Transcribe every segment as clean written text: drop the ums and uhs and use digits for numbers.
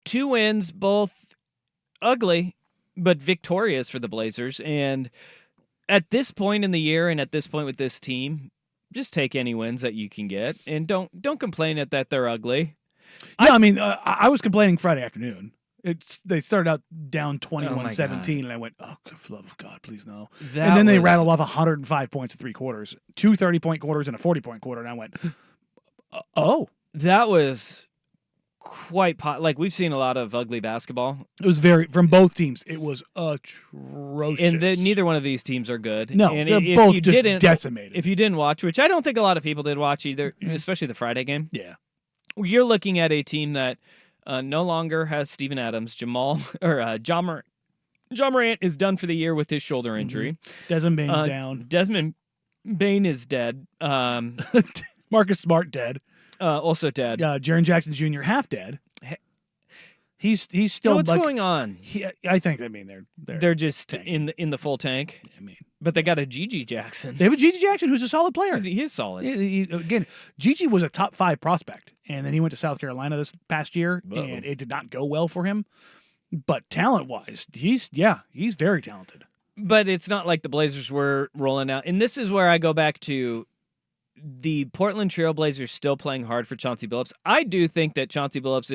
2 wins, both ugly, but victorious for the Blazers. And at this point in the year and at this point with this team, just take any wins that you can get and don't complain at that they're ugly. Yeah, I was complaining Friday afternoon. They started out down 21-17, and I went, oh, for the love of God, please no. And then they rattled off 105 points in 3 quarters, 2 30-point quarters and a 40-point quarter, and I went, oh. That was quite like we've seen a lot of ugly basketball. It was from both teams. It was atrocious. And neither one of these teams are good. No, and they're both just decimated. If you didn't watch, which I don't think a lot of people did watch either, especially the Friday game. Yeah. You're looking at a team that no longer has Steven Adams. John Morant is done for the year with his shoulder injury. Desmond Bane's down. Desmond Bane is dead. Marcus Smart dead. Also dead. Jaren Jackson Jr. half dead. He's still. What's going on? I think they're just tanking. in the full tank. But they got a Gigi Jackson. They have a Gigi Jackson who's a solid player. He is solid. Again, Gigi was a top 5 prospect, and then he went to South Carolina this past year, and it did not go well for him. But talent-wise, he's very talented. But it's not like the Blazers were rolling out. And this is where I go back to the Portland Trail Blazers still playing hard for Chauncey Billups. I do think that Chauncey Billups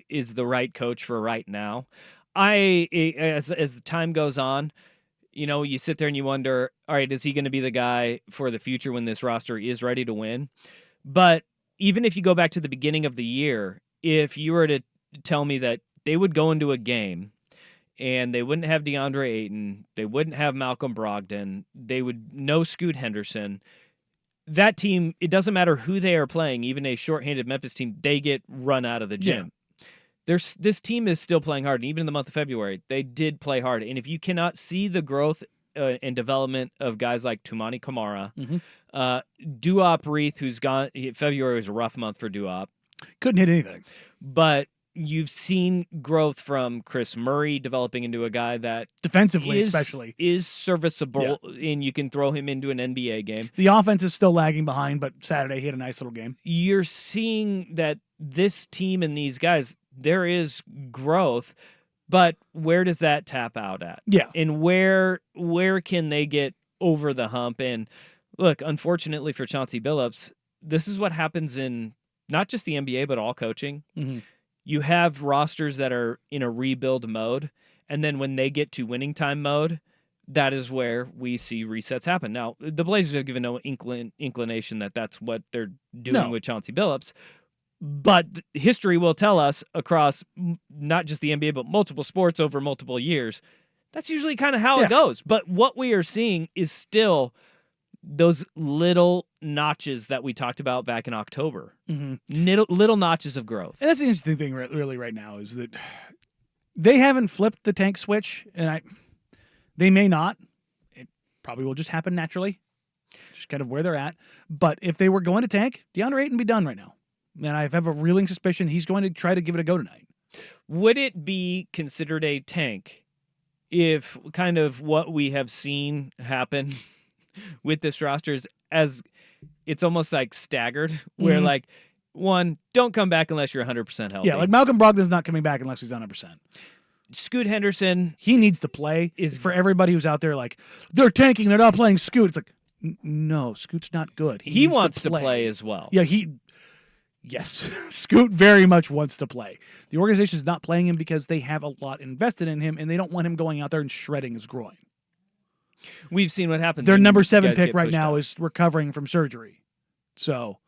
is the right coach for right now. As the time goes on, you sit there and you wonder, all right, is he going to be the guy for the future when this roster is ready to win? But even if you go back to the beginning of the year, if you were to tell me that they would go into a game and they wouldn't have DeAndre Ayton, they wouldn't have Malcolm Brogdon, they would no Scoot Henderson, that team, it doesn't matter who they are playing, even a shorthanded Memphis team, they get run out of the gym. Yeah. This team is still playing hard, and even in the month of February, they did play hard. And if you cannot see the growth and development of guys like Toumani Camara, Duop Reith, who's gone, February was a rough month for Duop. Couldn't hit anything. But you've seen growth from Chris Murray developing into a guy that defensively especially is serviceable, and you can throw him into an NBA game. The offense is still lagging behind, but Saturday he had a nice little game. You're seeing that this team and these guys, there is growth, but where does that tap out at? Yeah. And where can they get over the hump? And look, unfortunately for Chauncey Billups, this is what happens in not just the NBA, but all coaching. Mm-hmm. You have rosters that are in a rebuild mode, and then when they get to winning time mode, that is where we see resets happen. Now, the Blazers have given no inclination that that's what they're doing with Chauncey Billups, but history will tell us across not just the NBA, but multiple sports over multiple years, that's usually kind of how it goes. But what we are seeing is still those little notches that we talked about back in October. Mm-hmm. Little notches of growth. And that's the interesting thing really right now is that they haven't flipped the tank switch, and they may not. It probably will just happen naturally, just kind of where they're at. But if they were going to tank, DeAndre Ayton would be done right now. And I have a reeling suspicion he's going to try to give it a go tonight. Would it be considered a tank if kind of what we have seen happen with this roster is as it's almost like staggered, where like, one, don't come back unless you're 100% healthy. Yeah, like Malcolm Brogdon's not coming back unless he's 100%. Scoot Henderson, he needs to play. Is for everybody who's out there like, they're tanking, they're not playing Scoot. It's like, no, Scoot's not good. He wants to play as well. Yeah, yes, Scoot very much wants to play. The organization is not playing him because they have a lot invested in him, and they don't want him going out there and shredding his groin. We've seen what happens. Their number 7 pick right now is recovering from surgery. So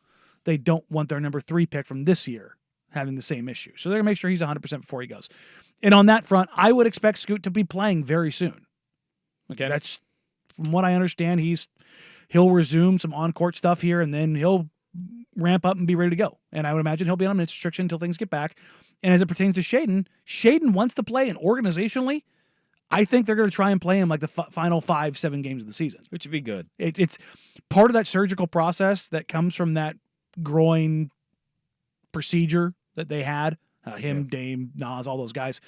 they don't want their number 3 pick from this year having the same issue. So they're going to make sure he's 100% before he goes. And on that front, I would expect Scoot to be playing very soon. Okay. That's, from what I understand, he'll resume some on-court stuff here, and then he'll ramp up and be ready to go. And I would imagine he'll be on minutes restriction until things get back. And as it pertains to Shaedon wants to play, and organizationally, I think they're going to try and play him like the final 5-7 games of the season. Which would be good. It's part of that surgical process that comes from that groin procedure that they had, Dame, Nas, all those guys,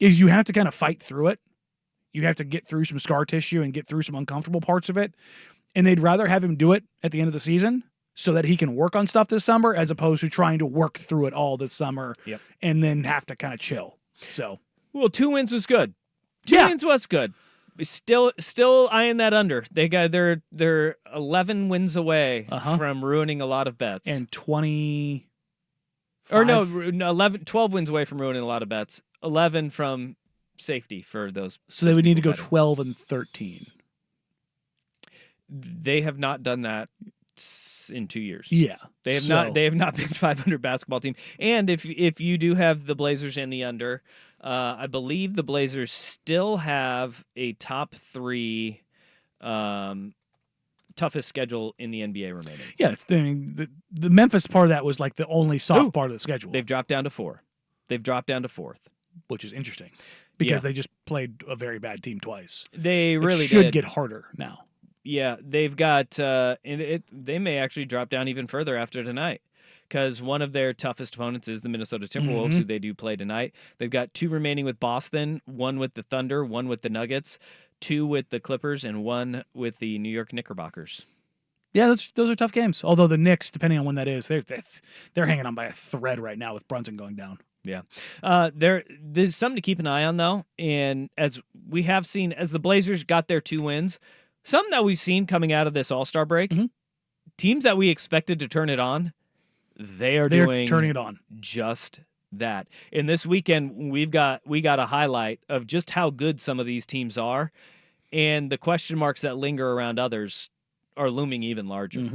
is you have to kind of fight through it. You have to get through some scar tissue and get through some uncomfortable parts of it. And they'd rather have him do it at the end of the season so that he can work on stuff this summer, as opposed to trying to work through it all this summer Yep. and then have to kind of chill. So, Well, 2 wins was good. 2 Yeah. wins was good. Still eyeing that under. They're 11 wins away from ruining a lot of bets. and 20. Or no, 12 wins away from ruining a lot of bets. 11 from safety for those. So they would need to go betting. 12 and 13. They have not done that in 2 years. Yeah. They have not. They have not been 500 basketball team. And if you do have the Blazers in the under, I believe the Blazers still have a top 3 toughest schedule in the NBA remaining. Yeah, I mean, the Memphis part of that was like the only soft part of the schedule, They've dropped down to 4. They've dropped down to 4th. which is interesting because they just played a very bad team twice. They really it should did. get harder now. Yeah, they've got they may actually drop down even further after tonight, because one of their toughest opponents is the Minnesota Timberwolves, who they do play tonight. They've got 2 remaining with Boston, 1 with the Thunder, 1 with the Nuggets, 2 with the Clippers, and 1 with the New York Knickerbockers. Yeah, those are tough games. Although the Knicks, depending on when that is, they're hanging on by a thread right now with Brunson going down. Yeah. There's something to keep an eye on, though. And as we have seen, as the Blazers got their 2 wins, something that we've seen coming out of this All-Star break, teams that we expected to turn it on, they're doing turning it on. Just that. And this weekend, we got a highlight of just how good some of these teams are, and the question marks that linger around others are looming even larger.